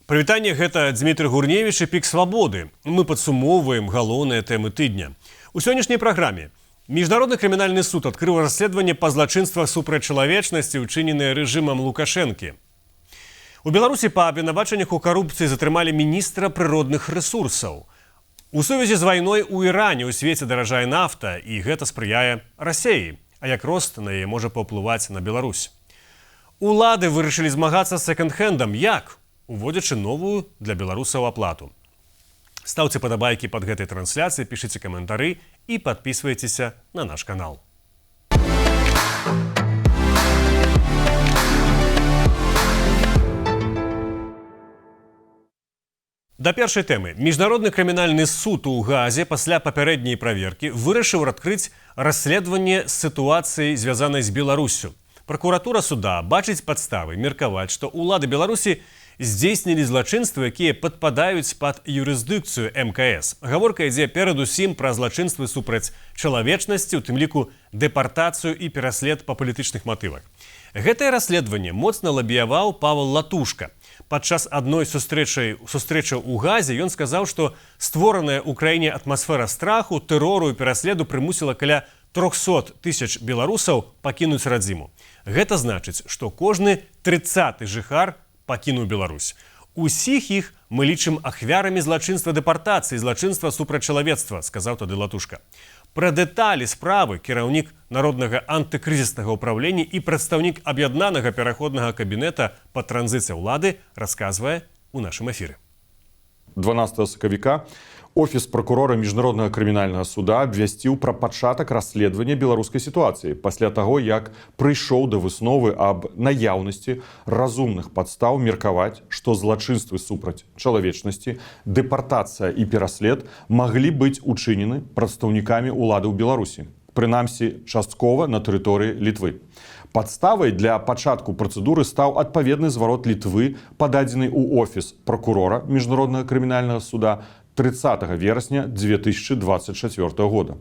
Прывітанне, гэта Дмітрый Гурневіч і Пік Свабоды. Мы падсумоўваем галоўныя тэмы тыдня. У сённяшняй праграме Міжнародны крымінальны суд адкрыў расследаванне па злачынствах супраць чалавечнасці, учыненыя рэжымам Лукашэнкі. У Беларусі па абвінавачаннях у карупцыі затрымалі міністра прыродных рэсурсаў. У сувязі з вайной у Іране ў свеце даражае нафта, і гэта спрыяе Расеі, а як рост на яе можа паўплываць на Беларусь. Улады вырашылі змагацца з секонд-хендам. Як? Уводзячы новую для беларусаў аплату. Стаўце падабайкі пад гэтай трансляцыяй, пішыце каментары і падпісвайцеся на наш канал. Да першай тэмы. Міжнародны крымінальны суд у Газе пасля папярэдняй праверкі вырашыў адкрыць расследаванне сітуацыі, звязанай з Беларуссю. Пракуратура суда бачыць падставы меркаваць, што ўлады Беларусі здзейснілі злачынствы, якія падпадаюць пад юрысдыкцыю МКС. Гаворка ідзе перадусім пра злачынствы супраць чалавечнасці, у тым ліку дэпартацыю і пераслед па палітычных матывах. Гэтае расследаванне моцна лабіяваў Павел Латушка. Падчас адной сустрэчы ў Газе ён сказаў, што створаная ў краіне атмасфера страху, тэрору і пераследу прымусіла каля 300 000 беларусаў пакінуць радзіму. Гэта значыць, што кожны 30-ты жыхар пакінуў Беларусь. Усіх іх мы лічым ахвярамі злачынства дэпартацыі, злачынства супраць чалавецтва, сказаў тады Латушка. Пра дэталі справы кіраўнік Народнага антыкрызіснага ўправлення і прадстаўнік аб'яднанага пераходнага кабінета па транзіцыі ўлады расказвае ў нашым эфіры. 12 сакавіка Офіс прокурора Міжнароднага крымінальнага суда абвясціў пра пачатак расследавання беларускай сітуацыі пасля таго, як прыйшоў да высновы аб наяўнасці разумных падстаў меркаваць, што злачынствы супраць чалавечнасці, дэпартацыя і пераслед маглі быць учынены прадстаўнікамі ўлады ў Беларусі, прынамсі часткова на тэрыторыі Літвы. Падставай для пачатку працэдуры стаў адпаведны зварот Літвы, пададзены ў офіс прокурора Міжнароднага крымінальнага суда 30 верасня 2024 года.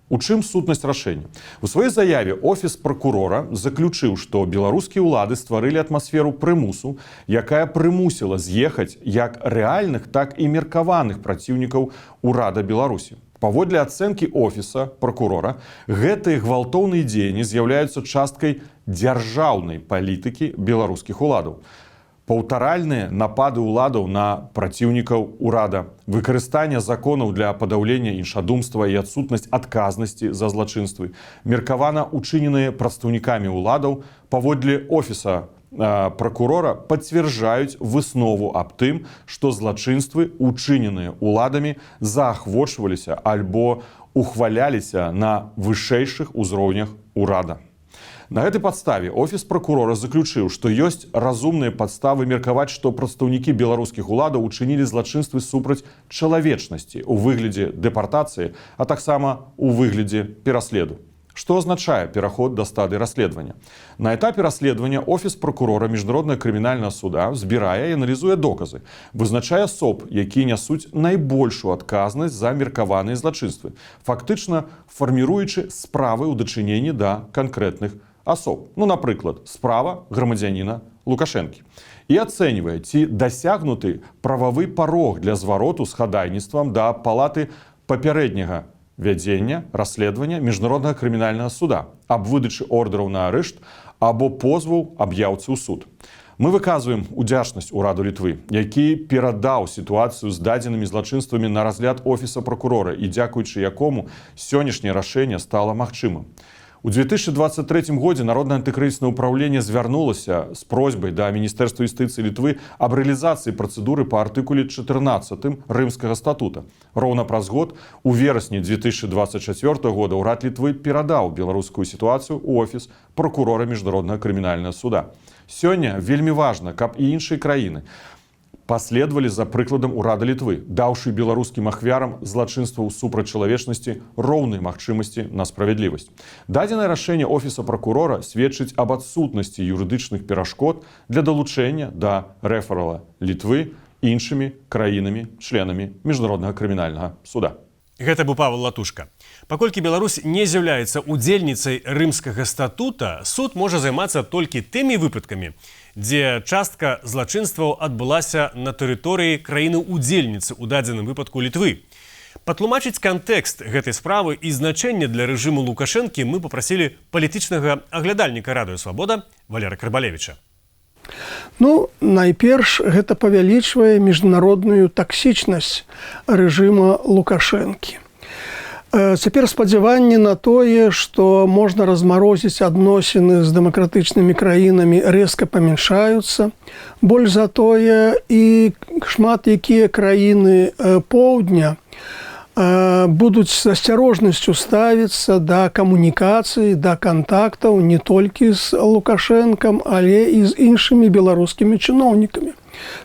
У чым сутнасць рашэння? У сваёй заяве офіс прокурора заключыў, што беларускія ўлады стварылі атмасферу прымусу, якая прымусіла з'ехаць як рэальных, так і меркаваных праціўнікаў урада Беларусі. Паводле ацэнкі офіса прокурора, гэтыя гвалтоўныя дзеянні з'яўляюцца часткай дзяржаўнай палітыкі беларускіх уладаў. Паўтаральныя напады ўладаў на праціўнікаў урада, выкарыстанне законаў для падаўлення іншадумства і адсутнасць адказнасці за злачынствы, меркавана учыненыя прадстаўнікамі ўладаў, паводле офіса прокурора пацвярджаюць выснову аб тым, што злачынствы, учыненыя ўладамі, заахвочваліся альбо ухваляліся на вышэйшых узроўнях урада. На гэтай падставе офіс прокурора заключыў, што ёсць разумныя падставы меркаваць, што прадстаўнікі беларускіх уладаў учынілі злачынствы супраць чалавечнасці ў выглядзе дэпартацыі, а таксама ў выглядзе пераследу. Што азначае пераход да стадыі расследавання? На этапе расследавання офіс прокурора Міжнароднага крымінальнага суда збірае і аналізуе доказы, вызначае асоб, якія нясуць найбольшую адказнасць за меркаваныя злачынствы, фактычна фарміруючы справы ў дачыненні да канкрэтных асоб. Напрыклад, справа грамадзяніна Лукашэнкі. І ацэньвае, ці дасягнуты прававы парог для звароту з хадайніцтвам да палаты папярэдняга вядзення расследавання Міжнароднага крымінальнага суда аб выдачы ордэраў на арышт або позваў аб'яўцы ў суд. Мы выказваем удзячнасць ураду Літвы, які перадаў сітуацыю з дадзенымі злачынствамі на разгляд офіса прокурора і дзякуючы якому сённяшняе рашэнне стала магчымым. У 2023 годзе Народнае антыкрызіснае ўпраўленне звярнулася з просьбай да Міністэрства юстыцыі Літвы аб рэалізацыі працэдуры па артыкуле 14 Рымскага статута. Роўна праз год, у верасні 2024 года, урад Літвы перадаў беларускую сітуацыю ў офіс прокурора Міжнароднага крымінальнага суда. Сёння вельмі важна, каб і іншыя краіны паследавалі за прыкладам урада Літвы, даўшы беларускім ахвярам злачынстваў супраць чалавечнасці роўныя магчымасці на справядлівасць. Дадзенае рашэнне офіса прокурора сведчыць аб адсутнасці юрыдычных перашкод для далучэння да рэферала Літвы іншымі краінамі, членамі Міжнароднага крымінальнага суда. Гэта быў Павел Латушка. Паколькі Беларусь не з'яўляецца удзельніцай Рымскага статута, суд можа займацца толькі тымі выпадкамі, дзе частка злачынстваў адбылася на тэрыторыі краіны-удзельніцы, у дадзеным выпадку Літвы. Патлумачыць кантэкст гэтай справы і значэнне для рэжыму Лукашэнкі мы папрасілі палітычнага аглядальніка Радыё Свабода Валера Карбалевіча. Ну, найперш, гэта павялічвае міжнародную таксічнасць рэжыма Лукашэнкі. Цяпер спадзяванні на тое, што можна размарозіць адносіны з дэмакратычнымі краінамі, рэзка памяншаюцца. Больш за тое, і шмат якія краіны поўдня будуць з асцярожнасцю ставіцца да камунікацыі, да кантактаў не толькі з Лукашэнкам, але і з іншымі беларускімі чыноўнікамі.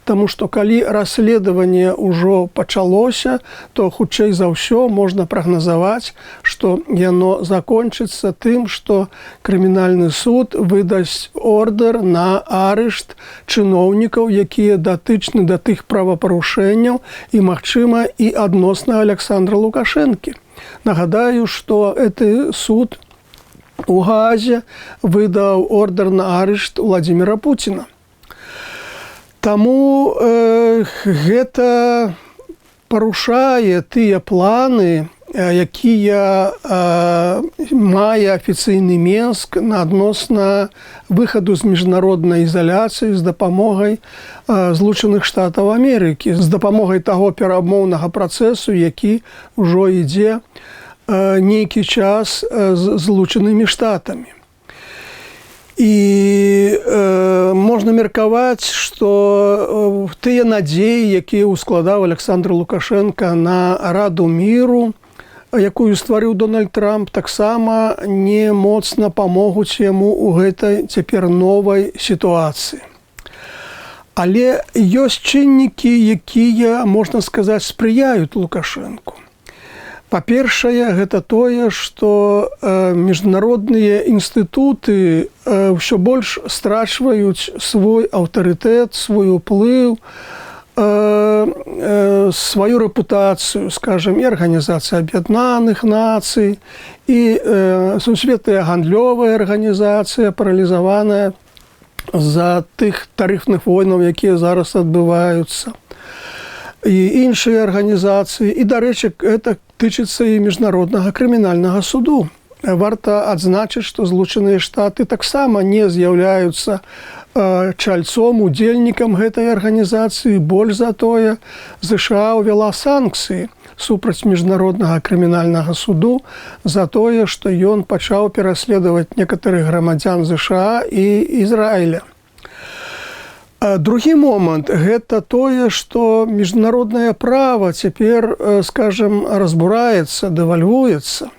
Таму што калі расследаванне ўжо пачалося, то хутчэй за ўсё можна прагназаваць, што яно закончыцца тым, што крымінальны суд выдасць ордэр на арышт чыноўнікаў, якія датычны да тых правапарушэнняў і, магчыма, і адносна Александра Лукашэнкі. Нагадаю, што гэты суд у Гаазе выдаў ордэр на арышт Владзіміра Пуціна. Таму гэта парушае тыя планы, якія мае афіцыйны Менск адносна выхаду з міжнароднай ізаляцыі з дапамогай Злучаных Штатаў Амерыкі, з дапамогай таго перамоўнага працэсу, які ўжо ідзе нейкі час з Злучанымі Штатамі. І можна меркаваць, што тыя надзеі, якія ўскладаў Александр Лукашенко на Раду міру, якую стварыў Дональд Трамп, таксама не моцна памогуць яму ў гэтай цяпер новай сітуацыі. Але ёсць чыннікі, якія, можна сказаць, спрыяюць Лукашенку. Па-першае, гэта тое, што міжнародныя інстытуты ўсё больш страчваюць свой аўтарытэт, свой уплыў, сваю рэпутацыю, скажем, і Арганізацыя Аб'яднаных Нацый, і Сусветная гандлёвая арганізацыя, паралізаваная з-за тых тарыфных войнаў, якія зараз адбываюцца, і іншыя арганізацыі. І, дарэчы, гэта тычыцца і міжнароднага крымінальнага суду. Варта адзначыць, што Злучаныя Штаты таксама не з'яўляюцца чальцом, удзельнікам гэтай арганізацыі. Больш за тое, ЗША ўвяла санкцыі супраць міжнароднага крымінальнага суду за тое, што ён пачаў пераследаваць некаторых грамадзян ЗША і Ізраіля. Другі момант – гэта тое, што міжнароднае права цяпер, скажем, разбураецца, дэвальвуецца.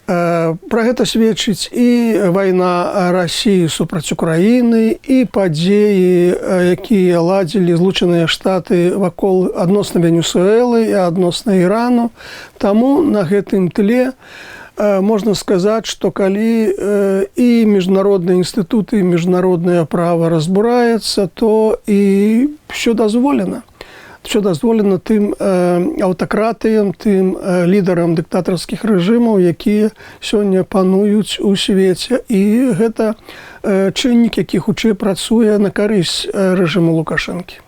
Пра гэта сведчыць і вайна Расіі супраць Украіны, і падзеі, якія ладзілі Злучаныя Штаты вакол адносна Венесуэлы і адносна Ірану. Таму на гэтым тле можна сказаць, што калі і міжнародныя інстытуты, і міжнароднае права разбураецца, то і ўсё дазволена. Ўсё дазволена тым аўтакратыям, тым лідарам дыктатарскіх рэжымаў, якія сёння пануюць у свеце. І гэта чыннік, які хутчэй працуе на карысць рэжыму Лукашэнкі.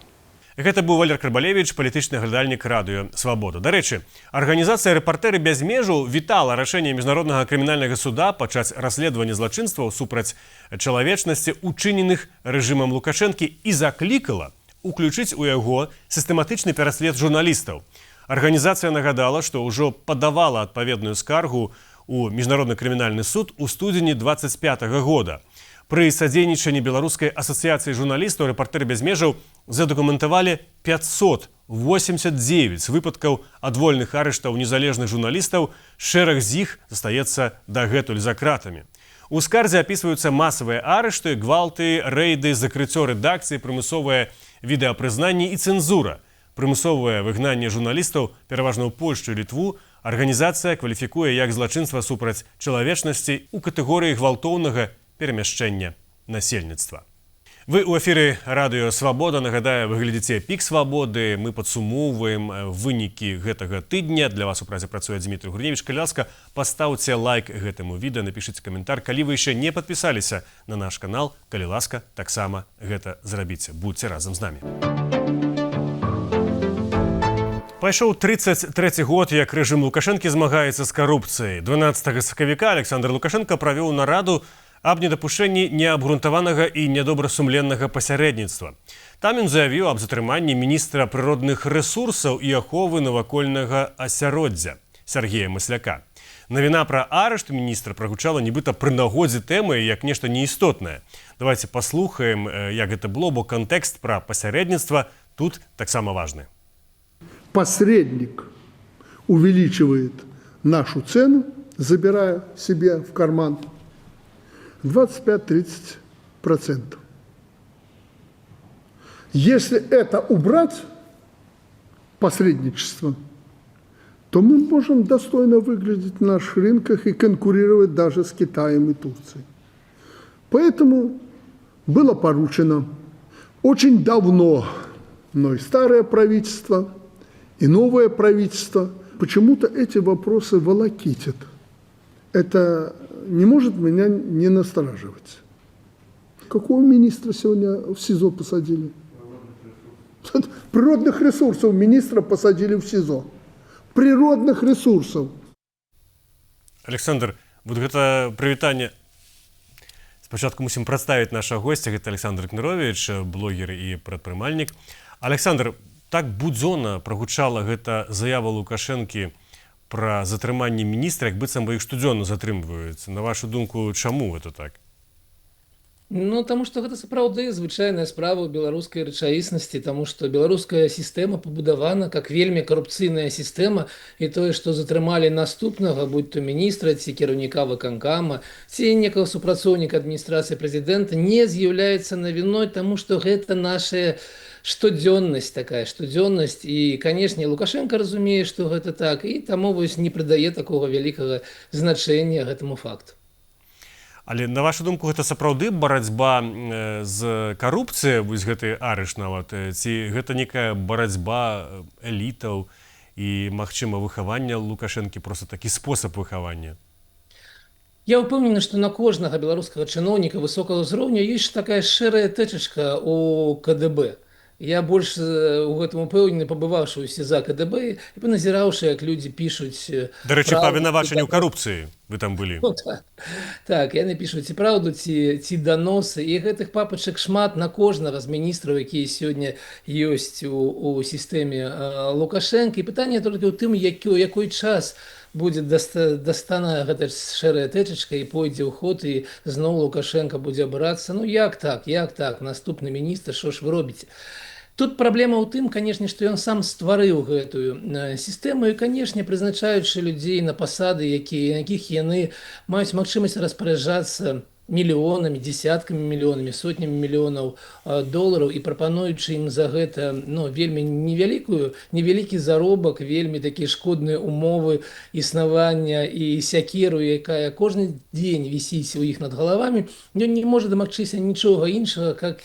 Гэта быў Валер Карбалевіч, палітычны аглядальнік Радыё Свабода. Дарэчы, арганізацыя «Рэпартэры без межаў» вітала рашэнне міжнароднага крымінальнага суда пачаць расследаванне злачынстваў супраць чалавечнасці, учыненых рэжымам Лукашэнкі, і заклікала уключыць у яго сістэматычны пераслед журналістаў. Арганізацыя нагадала, што ўжо падавала адпаведную скаргу ў міжнародны крымінальны суд у студзені 25 года. Пры садзейнічанні Беларускай асацыяцыі журналістаў «Рэпартэры без межаў» задакументавалі 589 выпадкаў адвольных арыштаў незалежных журналістаў, шэраг з іх застаецца дагэтуль за кратамі. У скардзе апісваюцца масавыя арышты, гвалты, рэйды, закрыццё рэдакцыі, прымусовае відэапрызнанне і цэнзура. Прымусовае выгнанне журналістаў, пераважна ў Польшчу і Літву, арганізацыя кваліфікуе як злачынства супраць чалавечнасці ў катэгорыі гвалтоўнага перамяшчэння насельніцтва. Вы ў эфіры радыё Свабода. Нагадаю, вы глядзіце пік свабоды. Мы падсумоўваем вынікі гэтага тыдня. Для вас у празе працуе Дмітрий Гурневіч. Калі ласка, пастаўце лайк гэтаму відэа, напішыце каментар. Калі вы яшчэ не падпісаліся на наш канал, калі ласка, таксама гэта зрабіце. Будьце разам з намі. Пайшоў 33 год, як рэжым Лукашэнкі змагаецца з карупцыяй. 12 сакавіка Александр Лукашенко правёў нараду аб недапушчэнні неабгрунтаванага і нядобрасумленнага пасярэдніцтва. Там ён заявіў аб затрыманні міністра прыродных рэсурсаў і аховы навакольнага асяроддзя Сергея Масляка. Навіна пра арышт міністра прагучала нібыта пры нагодзе тэмы як нешта неістотнае. Давайте паслухаем, як гэта было, бо кантэкст пра пасярэдніцтва тут таксама важны. Посредник увеличивает нашу цену, забирая себе в карман 25-30%. Если это убрать, посредничество, то мы можем достойно выглядеть на наших рынках и конкурировать даже с Китаем и Турцией. Поэтому было поручено очень давно, но и старое правительство, и новое правительство почему-то эти вопросы волокитят. Это не может меня не настораживать. Какого министра сегодня в СИЗО посадили? Природных ресурсов министра посадили в СИЗО. Природных ресурсов. Александр, вот гэта прывітанне. Спачатку мусім прадставіць наша госця, гэта Александр Кнырович, блогер і прадпрымальнік. Александр, так будзённа прагучала гэта заява Лукашэнкі пра затрыманне міністра, як быццам бы іх штодзённа затрымліваюцца. На вашу думку, чаму гэта так? Ну, таму што гэта сапраўды звычайная справа ў беларускай рэчаіснасці, таму што беларуская сістэма пабудавана как вельмі карупцыйная сістэма, і тое, што затрымалі наступнага, будь то міністра ці кіраўніка выканкама, ці некага супрацоўніка адміністрацыі прэзідэнта, не з'яўляецца навіной, таму што гэта наша штодзённасць такая, штодзённасць. І, канешне, Лукашенко разумее, што гэта так, і таму вось не прыдае такога вялікага значэння гэтаму факту. Але, на вашу думку, гэта сапраўды барацьба з карупцыяй, вось гэты арышт нават, ці гэта некая барацьба элітаў і, магчыма, выхавання Лукашэнкі, проста такі спосаб выхавання? Я ўпэўнены, што на кожнага беларускага чыноўніка высокага ўзроўня ёсць такая шэрая тэчачка ў КДБ. Я больш у гэтым упэўнены, пабываўшы ў СІЗА КДБ і паназіраўшы, як людзі пішуць... Дарэчы, па абвінавачанню карупцыі вы там былі. Ну, так, яны пішуць ці праўду, ці даносы. І гэтых папачак шмат на кожнага з міністраў, якія сёння ёсць у сістэме Лукашэнка. І пытанне толькі ў тым, якой час будзе дастана гэта шэрая тэчачка і пойдзе ў ход, і зноў Лукашенко будзе абырацца. Ну як так, наступны міністр, што ж вы робіце? Тут праблема ў тым, канешне, што ён сам стварыў гэтую сістэму і, канешне, прызначаючы людзей на пасады, якіх яны маюць магчымасць распараджацца мільёнамі, дзесяткамі мільёнамі, сотнямі мільёнаў долараў і прапануючы ім за гэта вельмі невялікі заробак, вельмі такія шкодныя умовы існавання і сякеру, якая кожны дзень вісіць у іх над галавамі, ён не можа дамагчыся нічога іншага, как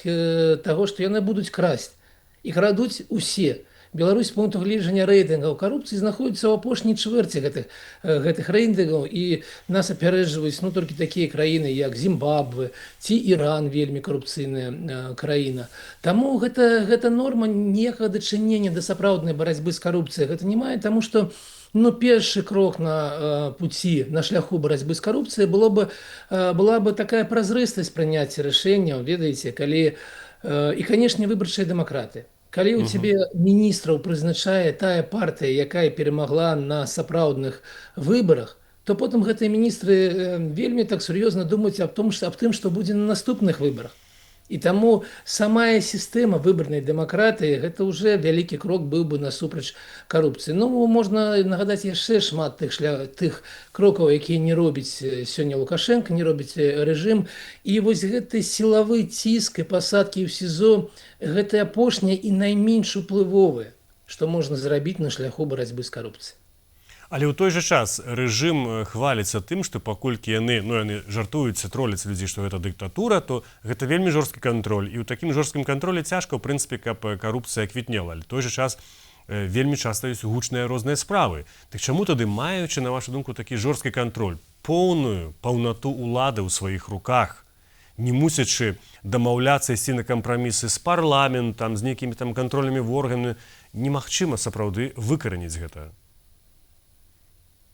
таго, што яны будуць красць. І крадуць усе. Беларусь з пункту гледжання рэйтынгаў карупцыі знаходіцца ў апошняй чвэрці гэтых рэйтынгаў, і нас апярэджваюць толькі такія краіны, як Зімбабве ці Іран, вельмі карупцыйная краіна. Таму гэта норма ніякага дачынення да сапраўднай барацьбы з карупцыяй гэта не мае, таму што першы крок на пуці, на шляху барацьбы з карупцыяй была бы такая празрыстасць прыняцця рашэнняў, ведаеце, калі і, канешне, выбарчыя дэмакраты. Калі ў цябе міністраў прызначае тая партыя, якая перамагла на сапраўдных выбарах, то потым гэтыя міністры вельмі так сур'ёзна думаюць аб тым, што будзе на наступных выбарах. І таму самая сістэма выбарнай дэмакратыі гэта ўжэ вялікі крок быў бы насупраць карупцыі. Можна нагадаць яшчэ шмат тых крокаў, якія не робіць сёння Лукашенко, не робіць рэжым. І вось гэты сілавы ціск і пасадкі ў СІЗО гэта апошняе і найменш уплывовае, што можна зрабіць на шляху барацьбы з карупцыяй. Але ў той жа час рэжым хваліцца тым, што паколькі яны жартуюцца, троляць людзей, што гэта дыктатура, то гэта вельмі жорсткі кантроль. І ў такім жорсткім кантролі цяжка, ў прынцыпе, каб карупцыя квітнела. Але ў той жа час вельмі часта ёсць гучныя розныя справы. Так чаму тады, маючы, на вашу думку, такі жорсткі кантроль, паўнату ўлады ў сваіх руках, не мусячы дамаўляцца, ісці на кампрамісы з парламентам, з нейкімі там кантрольнымі органамі, немагчыма сапраўды выкараніць гэта?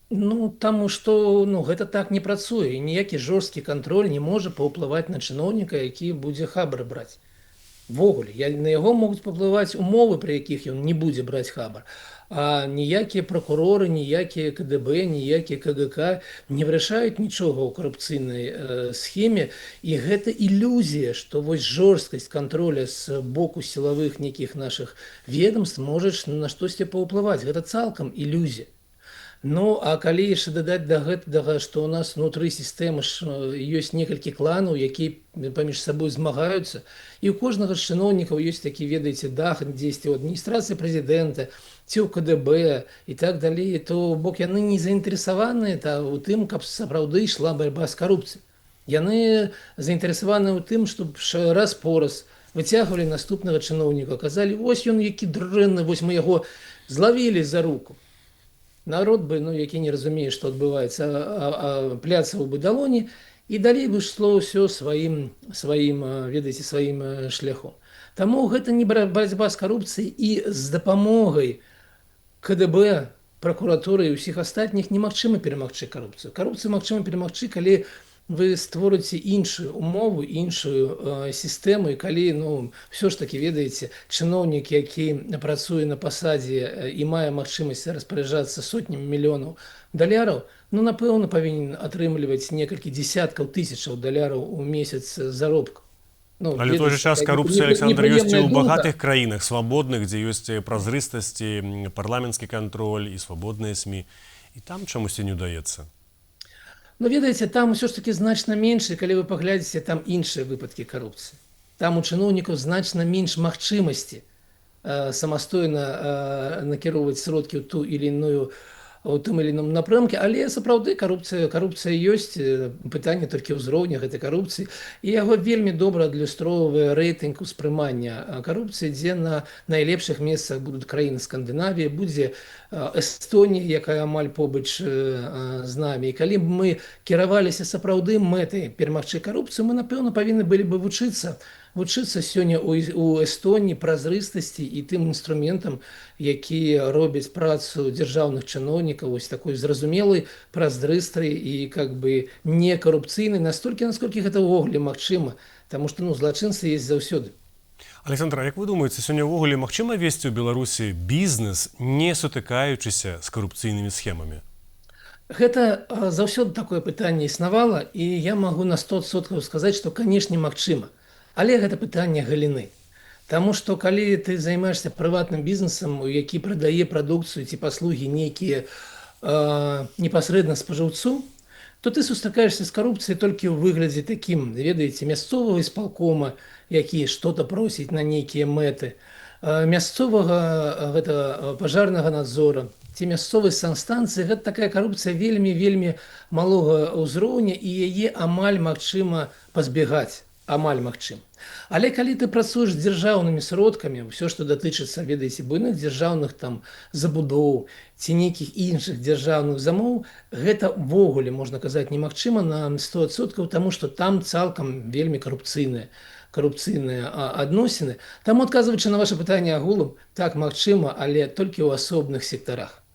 Ну, таму што гэта так не працуе. І ніякі жорсткі кантроль не можа паўплываць на чыноўніка, які будзе хабар браць. Ввогуле, на яго могуць паўплываць умовы, пры якіх ён не будзе браць хабар. А ніякія пракуроры, ніякія КДБ, ніякія КГК не вырашаюць нічога ў карупцыйнай схеме. І гэта ілюзія, што вось жорсткасць кантроля з боку сілавых нейкіх нашых ведомств можа на штосьці паўплываць. Гэта цалкам ілюзія. Ну, а калі яшчэ дадаць да гэтага, што ў нас унутры сістэмы ёсць некалькі кланаў, якія паміж сабой змагаюцца, і ў кожнага з чыноўнікаў ёсць такі, ведаеце, дах дзесьці ў адміністрацыі прэзідэнта, ці ў КДБ і так далей, то бок яны не заінтарэсаваныя ў тым, каб сапраўды ішла барьба з карупцыяй. Яны заінтарэсаваныя ў тым, што раз-пораз выцягвалі наступнага чыноўніка, казалі, вось ён які дрэнны, вось мы яго злавілі за руку. Народ бы, які не разумее, што адбываецца, пляцаў бы далоні, і далей бы ішло ўсё сваім шляхом. Таму гэта не барацьба з карупцыяй, і з дапамогай КДБ, пракуратуры і ўсіх астатніх немагчыма перамагчы карупцыю. Карупцыю магчыма перамагчы, калі вы створыце іншую умову, іншую сістэму, і калі, ўсё ж такі, ведаеце, чыноўнік, які працуе на пасадзе і мае магчымасць распараджацца сотнямі мільёнаў даляраў, напэўна, павінен атрымліваць некалькі дзесяткаў тысячаў даляраў у месяц заробку. Але ў той жа час карупцыя, Александр, ёсць і ў багатых краінах, свабодных, дзе ёсць празрыстасці, парламенцкі кантроль і свабодныя СМІ. І там чамусьці не ўдаецца. Ведаеце, там ўсё ж такі значна менш, і калі вы паглядзіце, там іншыя выпадкі карупцыі. Там у чыноўнікаў значна менш магчымасці самастойна накіроўваць сродкі ў тым или іным напрямку, але сапраўды карупцыя ёсць, пытанне толькі ўзроўня гэтай карупцыі, і яго вельмі добра адлюстроўвае рэйтынг успрымання карупцыі, дзе на найлепшых месцах будуць краіны Скандынавіі, будзе Эстонія, якая амаль побач з намі. І калі б мы кіраваліся сапраўды мэтай перамагчы карупцыю, мы, напэўна, павінны былі бы вучыцца сёння ў Эстонії празрыстасці і тым інструментам, які робяць працу дзяржаўных чыноўнікаў, вось такой зразумелай, празрыстай і не карупцыйнай, настолькі, насколькі гэта ўвогуле магчыма, таму што злачынцы ёсць заўсёды. Александр, а як вы думаеце, сёння ўвогуле магчыма весці ў Беларусі бізнес, не сутыкаючыся з карупцыйнымі схемамі? Гэта заўсёды такое пытанне існавала, і я магу на 100% сказаць, што, канешне, магчыма. Але гэта пытанне галіны. Таму што калі ты займаешся прыватным бізнесам, які прадае прадукцыю ці паслугі нейкія непасрэдна спажыўцу, то ты сустракаешся з карупцыяй толькі ў выглядзе такім, ведаеце, мясцовага ісполкома, які што-то просіць на нейкія мэты, мясцовага пажарнага надзора, ці мясцовай санстанцыі. Гэта такая карупцыя вельмі малога ўзроўня, і яе амаль магчыма пазбегаць. Амаль магчым. Але калі ты працуеш з дзяржаўнымі сродкамі, ўсё, што датычыцца, ведаеце, буйных дзяржаўных забудоў ці нейкіх іншых дзяржаўных замоў, гэта ввогуле, можна казаць, немагчыма на 100%, таму што там цалкам вельмі карупцыйныя адносіны. Таму, адказваючы на ваше пытанне агулам, так, магчыма, але толькі ў асобных сектарах.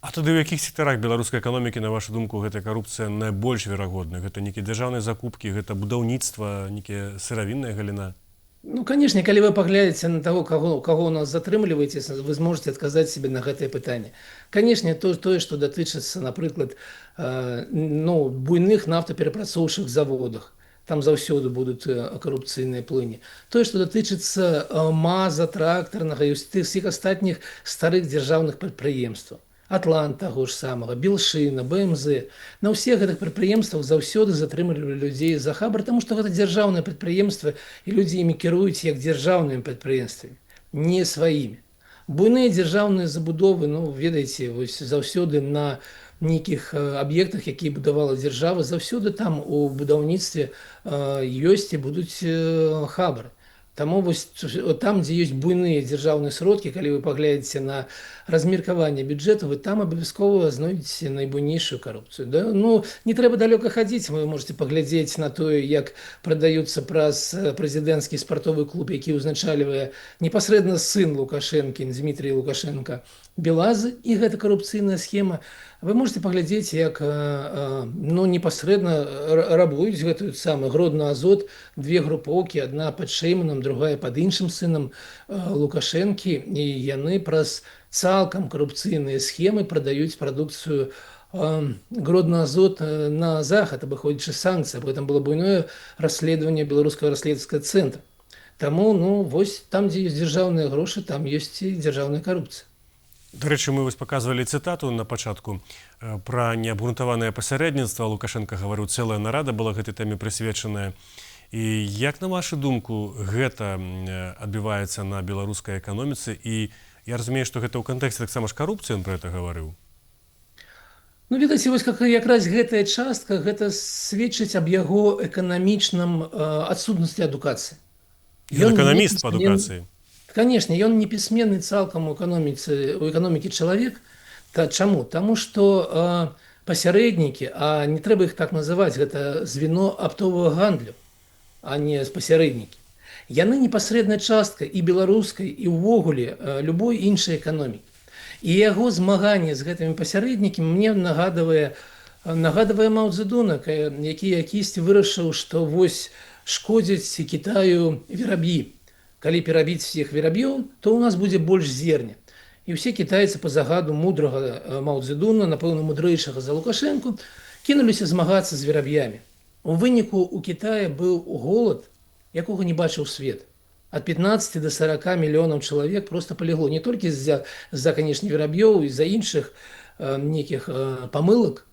А тады ў якіх сектарах беларускай эканомікі, на вашу думку, гэтая карупцыя найбольш верагодная? Гэта нейкія дзяржаўныя закупкі, гэта будаўніцтва, нейкія сыравінная галіна? Канешне, калі вы паглядзіце на таго, каго ў нас затрымліваеце, вы зможаце адказаць сабе на гэтае пытанне. Канешне, тое, што датычыцца, напрыклад, буйных нафтаперапрацоўчых заводах. Там заўсёды будуць карупцыйныя плыні. Тое, што датычыцца МАЗа, трактарнага і ўсіх астатніх старых дзяржаўных прадпрыемстваў. Атлант таго ж самага, Белшына, БМЗ. На ўсіх гэтых прадпрыемствах заўсёды затрымлівалі людзей за хабар, таму што гэта дзяржаўныя прадпрыемствы, і людзі імі кіруюць як дзяржаўнымі прадпрыемствамі, не сваімі. Буйныя дзяржаўныя забудовы, ну, ведаеце, вось заўсёды на нейкіх аб'ектах, якія будавала дзяржава, заўсёды там у будаўніцтве ёсць і будуць хабары. Таму вось там, дзе ёсць буйныя дзяржаўныя сродкі, калі вы паглядзіце на размеркаванне бюджэту, вы там абавязкова знойдзеце найбуйнейшую карупцыю. Да? Ну, не трэба далёка хадзіць, вы можете паглядзець на тое, як прадаюцца праз прэзідэнцкі спартовы клуб, які ўзначальвае непасрэдна сын Лукашэнкі, Дмітрий Лукашенко, Белазы, і гэта карупцыйная схема. Вы можете паглядзець, як ну, непасрэдна рабуюць гэтую самую Гродно Азот, две групоўкі, адна пад Шэйманам, другая пад іншым сынам Лукашэнкі, і яны праз цалкам карупцыйныя схемы прадаюць прадукцыю Гродно Азот на захад, абыходзячы санкцыі. Аб гэтым было буйное расследаванне беларускага расследавацкага цэнтра. Таму, ну, вось там, дзе ёсць дзяржаўныя грошы, там ёсць і дзяржаўная карупцыя. До речі, ми ось показували цитату на початку про неабгрунтаванае пасярэдніцтва. Лукашенко гаварыў, цэлая нарада была гэтай тэме прысвечаная. І як, на вашу думку, гэта адбіваецца на беларускай эканоміцы? І я разумею, што гэта ў кантэксце таксама ж карупцыі, ён про гэта гаварыў. Ну, ведаеце, вось якраз гэтая частка, гэта сведчыць аб яго эканамічным адсутнасці адукацыі. Ён эканаміст па адукацыі. Конечно, ён не пісьменны цалкам у эканомікі чалавек. Чаму? Таму што пасярэднікі, а не трэба іх так называць, гэта звено аптовага гандлю, а не пасярэднікі. Яны непасрэдная частка і беларускай, і ўвогуле любой іншай эканомікі. І яго змаганне з гэтымі пасярэднікамі мне нагадвае Мао Цзэдуна, які якісьці вырашыў, што вось шкодзяць Кітаю вераб'і. Калі перабіць всіх вераб'ёў, то ў нас будзе больш зерня. І ўсе кітайцы па загаду мудрага Мао Цзэдуна, напэўна, мудрэйшага за Лукашэнку, кінуліся змагацца з вераб'ямі. У выніку у Кітаі быў голад, якога не бачыў свет. Ад 15 до 40 мільёнаў чалавек проста палегло. Не толькі з-за, канешне, вераб'ёў і за іншых нейкіх памылак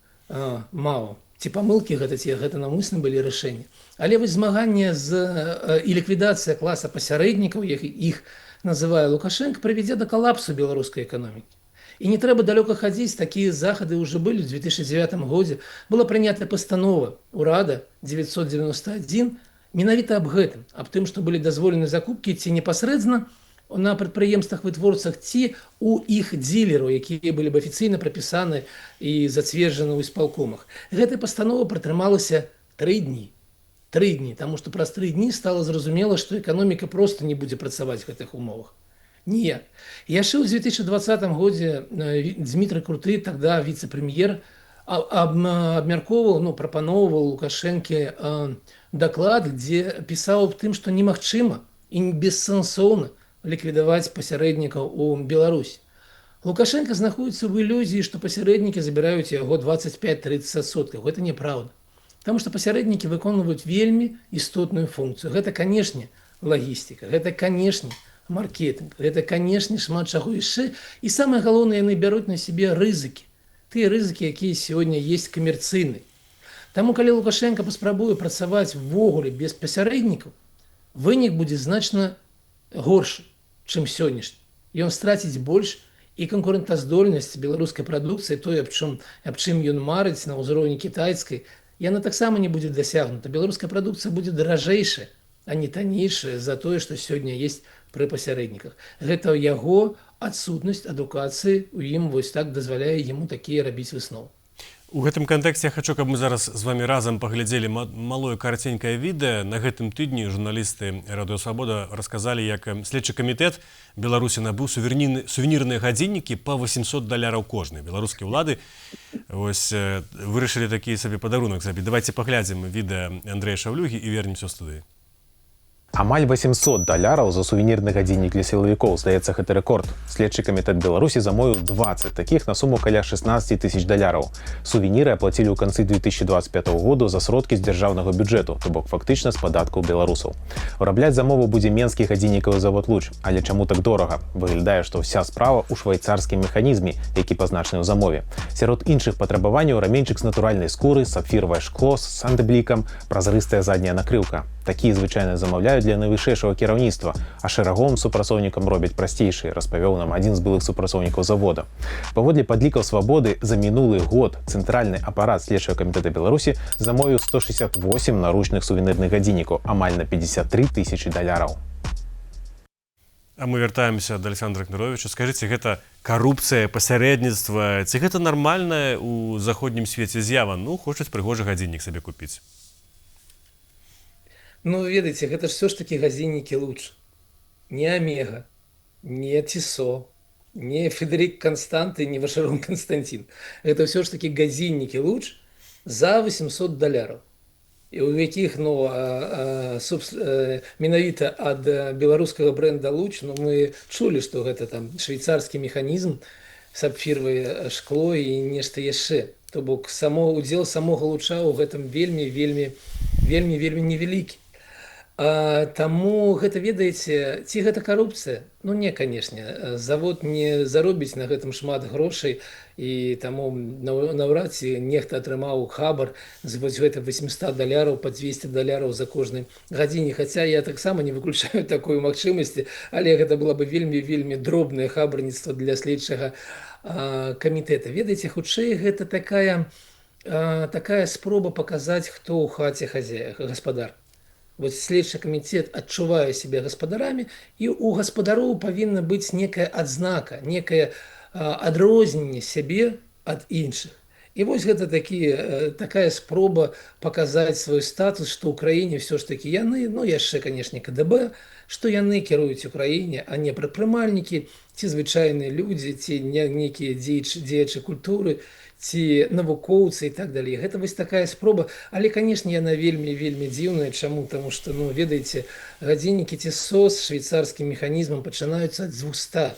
Мао. Ці памылкі гэта, ці гэта намысна былі рашэнні. Але вось змаганне і ліквідацыя класа пасярэднікаў, іх называе Лукашенко, прывядзе да калапсу беларускай эканомікі. І не трэба далёка хадзіць, такія захады ўжо былі ў 2009 годзе. Была прынята пастанова ўрада 991 менавіта аб гэтым, аб тым, што былі дазволены закупкі ці непасрэдна на прадпрыемствах-вытворцах, ці у іх дзілераў, якія былі б афіцыйна прапісаны і зацверджаны ў іспалкомах. Гэтая пастанова пратрымалася 3 дні. 3 дні, таму што праз 3 дні стала зразумела, што эканоміка проста не будзе працаваць в гэтых умовах. Ніяк. Яшчэ ў 2020 годзе Дмітрий Круты, тогда віцэ-прэм'ер, абмяркоўваў, ну, прапаноўваў Лукашэнке даклад, дзе пісаў аб тым, што немагчыма і бессэнсоўна ліквідаваць пасярэднікаў у Беларусі. Лукашенко знаходіцца ў ілюзіі, што пасярэднікі забіраюць яго 25-30%. Гэта няправда. Таму што пасярэднікі выконваюць вельмі істотную функцыю. Гэта, канешне, лагістыка, гэта, канешне, маркетинг, гэта, канешне, шмат чаго яшчэ. І самае галоўнае, яны бяруць на сябе рызыкі. Тыя рызыкі, якія сёння ёсць камерцыйныя. Таму, калі Лукашенко паспрабуе працаваць ввогуле без пасярэднікаў, вынік будзе значна горшы, чым сённяшні. Ён страціць больш, і канкурэнтаздольнасць беларускай прадукцыі, тое, аб чым ён марыць на ўзроўні кітайскай, яна таксама не будзе дасягнута. Беларуская прадукцыя будзе даражэйшая, а не таннейшая за тое, што сёння ёсць пры пасярэдніках. Гэта яго адсутнасць адукацыі, у ім вось так дазваляе яму такія рабіць высновы. У гэтым кантэксце я хачу, каб мы зараз з вами разам паглядзелі малое караценькае відэа. На гэтым тыдні журналісты Радыё Свабода расказалі, як следчы камітэт Беларусі набыў сувенірныя гадзіннікі па $800 кожны. Беларускія ўлады вырашылі такі сабе падарунак зрабіць. Давайте паглядзім відэа Андрэя Шаўлюгі і вернемся ў студыю. Амаль $800 за сувенірны гадзіннік для сілавікоў, здаецца, гэта рэкорд. Следчы камітэт Беларусі замовіў 20 такіх на суму каля $16 000. Сувеніры аплацілі ў канцы 2025 году за сродкі з дзяржаўнага бюджэту, то бок фактычна з падаткаў беларусаў. Вырабляць замову будзе менскі гадзіннікавы завод «Луч». Але чаму так дорага? Выглядае, што ўся справа ў швайцарскім механізме, які пазначаны ў замове. Сярод іншых патрабаванняў раменьчык з натуральнай скуры, сапфіравае шкло з сандыблікам, празрыстая задняя накрыўка. Такія звычайна замаўляюць для найвышэйшага кіраўніцтва, а шэраговым супрацоўнікам робяць прасцейшыя, распавёў нам адзін з былых супрацоўнікаў завода. Паводле падлікаў «Свабоды», за мінулы год цэнтральны апарат следчага камітэта Беларусі замовіў 168 наручных сувенірных гадзіннікаў, амаль на 53 тысячи даляраў. А мы вяртаемся да Александра Кныровіча. Скажыце, гэта карупцыя, пасярэдніцтва, ці гэта нармальная ў заходнім свеце з'ява? Ну, хочуць прыгожы гадзіннік сабе купіць. Ну, ведаеце, гэта ж все ж таки гадзіннікі лучше. Не Омега, не Тисо, не Федерик Констант и не Вашарон Константин. Это все ж таки гадзіннікі лучше за 800 доляраў. І у якіх, ну, менавіта ад беларускага бренда «Луч», ну, мы чулі, што гэта там швейцарскі механізм, сапфіровае шкло і нешта яшчэ. То бок удзел самога «Луча» ў гэтым вельмі невялікі. Таму гэта, ведаеце, ці гэта карупцыя? Ну не, канешне, завод не заробіць на гэтым шмат грошай, і таму наўрад ці нехта атрымаў хабар з вось гэта 800 доляраў па 200 доляраў за кожны гадзіннік. Хаця я таксама не выключаю такую магчымасць, але гэта было бы вельмі дробнае хабарніцтва для следчага камітэта. Ведаеце, хутчэй гэта такая спроба паказаць, хто ў хаце гаспадар. Вот следчы камітэт адчувае сябе гаспадарамі, і у гаспадароў павінна быць некая адзнака, некае адрозненне сябе ад іншых. І вось гэта такая спроба паказаць свой статус, што ў краіне ўсё ж такі яны, ну яшчэ, канешне, КДБ, што яны кіруюць у краіне, а не прадпрымальнікі, ці звычайныя людзі, ці нейкія дзеячы культуры, ці навукоўцы і так далей. Гэта вось такая спроба, але, канешне, яна вельмі дзіўная. Чаму? Таму што, ну, ведаеце, гадзіннікі Тисо з швейцарскім механізмам пачынаюцца ад 200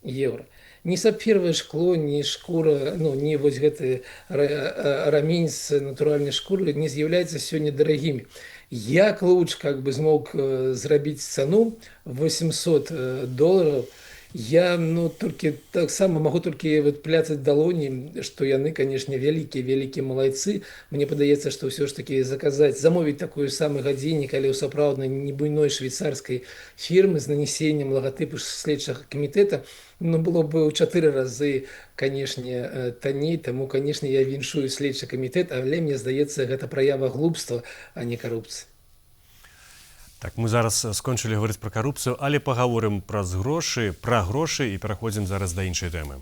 евро. Ні сапфіровае шкло, ні шкура, ну, ні вось гэты рамень з натуральнай шкуры не з'яўляецца сёння дарагімі. Як «Луч» змог зрабіць цану 800 долараў, я, ну, толькі таксама магу толькі пляцаць далоні, што яны, канешне, вялікія малайцы. Мне падаецца, што ўсё ж такі замовіць такую самы гадзіннік, але ў сапраўднай небуйной швейцарскай фірмы з нанесеннем лагатыпу следчага камітэта, ну, было бы ў 4 разы, канешне, танней. Таму, канешне, я віншую следчы камітэт, але мне здаецца, гэта праява глупства, а не карупцыі. Так, мы зараз скончылі гаварыць пра карупцыю, але пагаворым пра грошы і пераходзім зараз да іншай тэмы.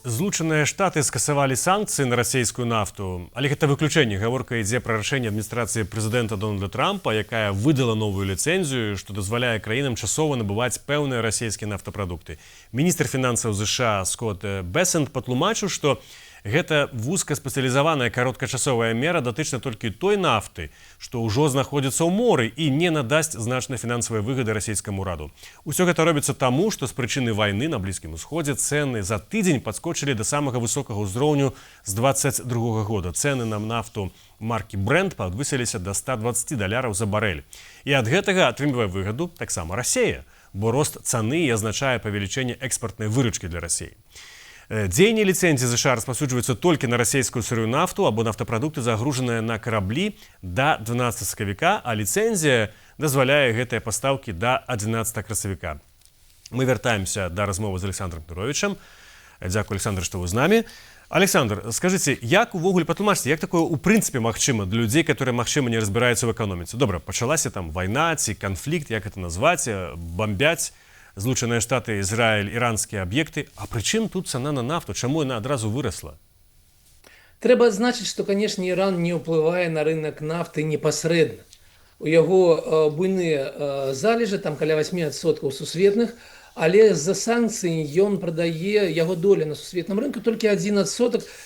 Злучаныя Штаты скасавалі санкцыі на расійскую нафту, але гэта выключэнне. Гаворка ідзе пра рашэнне адміністрацыі прэзідэнта Дональда Трампа, якая выдала новую ліцэнзію, што дазваляе краінам часова набываць пэўныя расійскія нафтапрадукты. Міністр фінансаў США Скотт Бесент патлумачыў, што гэта вузкаспецыялізаваная кароткачасовая мера датычна толькі той нафты, што ўжо знаходзіцца ў моры і не надасць значнай фінансавай выгады расійскаму ўраду. Усё гэта робіцца таму, што з прычыны вайны на Блізкім Усходзе цэны за тыдзень падскочылі да самага высокага ўзроўню з 22 года. Цэны на нафту маркі Brent падвысіліся да 120 доляраў за барэль. І ад гэтага атрымлівае выгаду таксама Расія, бо рост цаны і азначае павелічэнне экспартнай выручкі для Расіі. Дзеянне ліцэнзіі США распаўсюджваецца толькі на расійскую сырую нафту або нафтапрадукты, загружаныя на караблі да 12 сакавіка, а ліцэнзія дазваляе гэтыя пастаўкі да 11 красавіка. Мы вяртаемся да размовы з Александром Кныровічам. Дзякуй, Александр, што вы з намі. Александр, скажыце, як увогуле патлумачыце, як такое ў прынцыпе магчыма для людзей, которые, магчыма, не разбіраюцца ў эканоміцы? Добра, пачалася там вайна ці канфлікт, як гэта назваць, бомбяць Злучаныя Штаты, Ізраіль, іранскія аб'екты. А пры чым тут цана на нафту? Чаму яна адразу вырасла? Трэба адзначыць, што, канешне, Іран не ўплывае на рынок нафты непасрэдна. У яго буйныя залежы, там каля 8% сусветных, але з-за санкцый ён прадае, яго доля на сусветным рынку толькі 1%,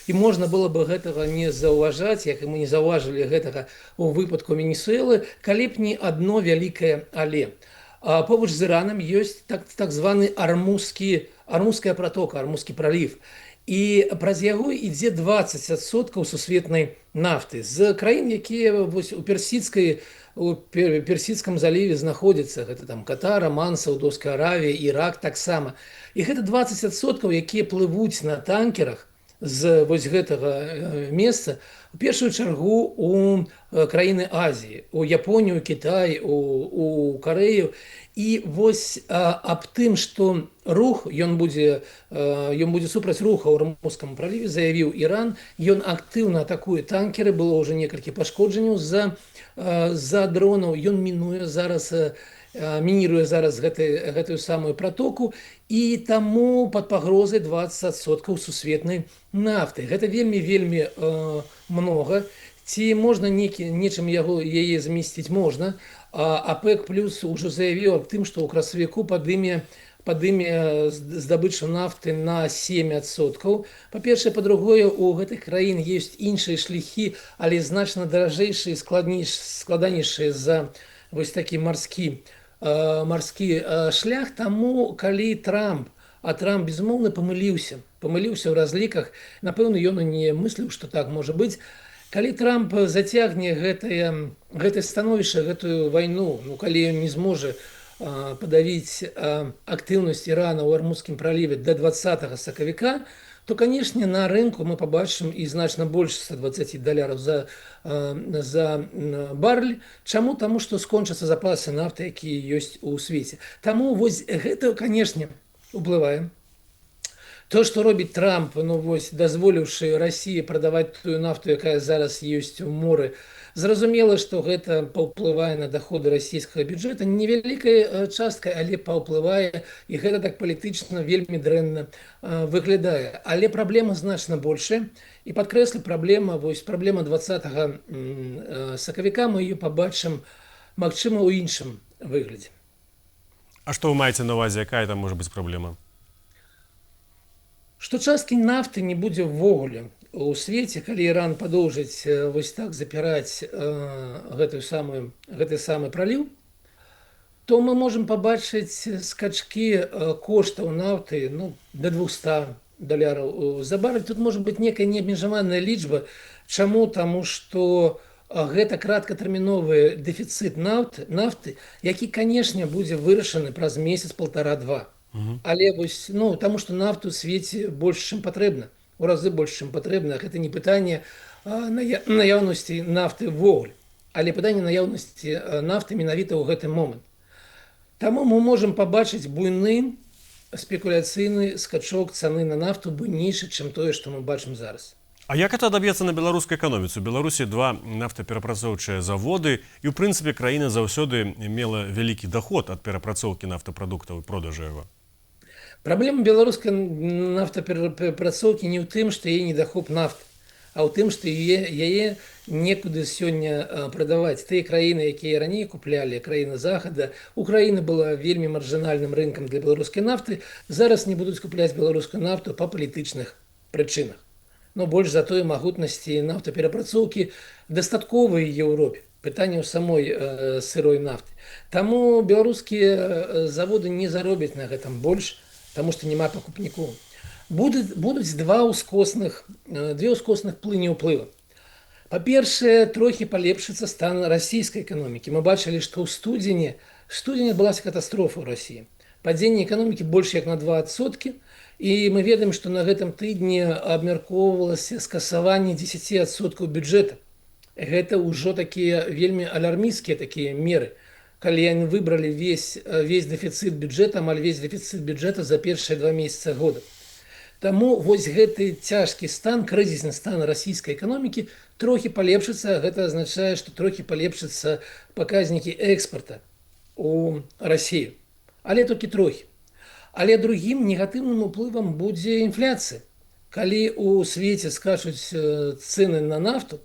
і можна было бы гэтага не заўважаць, як і мы не заўважылі гэтага ў выпадку Венесуэлы, калі б не адно вялікае але. Побач з Іранам ёсць так званы Армузская протока, Армузскі праліў. І праз яго ідзе 20% сусветнай нафты. З краін, якія у Персідскім заліве знаходзяцца, гэта там Катар, Аман, Саудовская Аравія, Ірак таксама. І гэта 20%, якія плывуць на танкерах з вось гэтага месца у першую чаргу у краіны Азіі, у Японію, Кітай, у Карею. І вось аб тым, што рух ён будзе супраць руха ў Армузскім праліве, заявіў Іран. Ён актыўна атакуе танкеры, было ўжо некалькі пашкоджанняў з-за дронаў. Ён мініруе зараз гэтую самую пратоку, і таму пад пагрозай 20% сусветнай нафты. Гэта вельмі многа. Ці можна нечым яе замесціць можна. АПЭК плюс ўжо заявіў аб тым, што ў красавіку падыме здабычу нафты на 7%. Па-першае, па-другое, у гэтых краін ёсць іншыя шляхі, але значна даражэйшыя і складанейшыя за вось такі марскі шлях. Таму калі Трамп безумоўна памыліўся ў разліках, напэўна, ён і не мысліў, што так можа быць. Калі Трамп зацягне гэтае становішча, гэтую вайну, калі ён не зможа падавіць актыўнасць Ірана ў Армузскім праліве да 20 сакавіка, то, канешне, на рынку мы пабачым і значна больш $120 за барэль. Чаму? Таму што скончацца запасы нафты, якія ёсць у свеце. Таму вось гэта, канешне, уплывае. То, што робіць Трамп, дазволіўшы Расіі прадаваць тую нафту, якая зараз ёсць у моры, зразумела, што гэта паўплывае на даходы расійскага бюджэта. Невялікая частка, але паўплывае, і гэта так палітычна вельмі дрэнна выглядае. Але праблема значна большая. І падкрэслю, праблема 20 сакавіка мы ее пабачым, магчыма, у іншым выглядзе. А што вы маеце на ўвазе, якая там можа быць праблема? Што часткі нафты не будзе ўвогуле у свеце, калі Іран падоўжыць вось так запіраць гэты самы праліў, то мы можам пабачыць скачкі коштаў нафты да $200 за барэль. Тут можа быць некая неабмежаваная лічба. Чаму? Таму што гэта краткатэрміновы дэфіцыт нафты, які, канешне, будзе вырашаны праз месяц, паўтара-два. Але вось, таму што нафту ў свеце больш, чым патрэбна, у разы больш, чым патрэбна. Гэта не пытанне наяўнасці нафты ўвогуле, але пытанне наяўнасці нафты менавіта ў гэты момант. Таму мы можам пабачыць буйны спекуляцыйны скачок цаны на нафту, буйнейшы, чым тое, што мы бачым зараз. А як это адаб'ецца на беларускай эканоміцы? У Беларусі 2 нафтаперапрацоўчыя заводы, і ў прынцыпе краіна заўсёды мела вялікі даход ад перапрацоўкі нафтапрадуктаў і продажу яго. Праблема беларускай нафтаперапрацоўкі не ў тым, што яе недахоп нафты, а ў тым, што яе некуды сёння прадаваць. Тыя краіны, якія раней куплялі, краіны захада, Украіна была вельмі маржынальным рынкам для беларускай нафты, зараз не будуць купляць беларускую нафту па палітычных прычынах. Но больш за тое магутнасці нафтаперапрацоўкі дастатковай Еўропе. Пытанне ў самой сырой нафты. Таму беларускія заводы не заробяць на гэтым больш, таму што няма пакупнікоў. Будуць две ўскосных плыні ўплыва. Па-першае, трохі палепшыцца стан расійскай эканомікі. Мы бачылі, што ў студзені адбылася катастрофа ў Расіі. Падзенне эканомікі больш як на 2%, і мы ведаем, што на гэтым тыдні абмяркоўвалася скасаванне 10% бюджэта. Гэта ўжо такія вельмі алярмісцкія такія меры, калі яны выбралі весь дэфіцыт бюджэта, амаль весь дэфіцыт бюджэта за першыя 2 месяца года. Таму вось гэты цяжкі стан, крызісны стан расійскай эканомікі трохі палепшыцца. Гэта азначае, што трохі палепшыцца паказнікі экспарта у Расію. Але толькі трохі. Але другім негатыўным уплывам будзе інфляцыя. Калі у свеце скачуць цэны на нафту,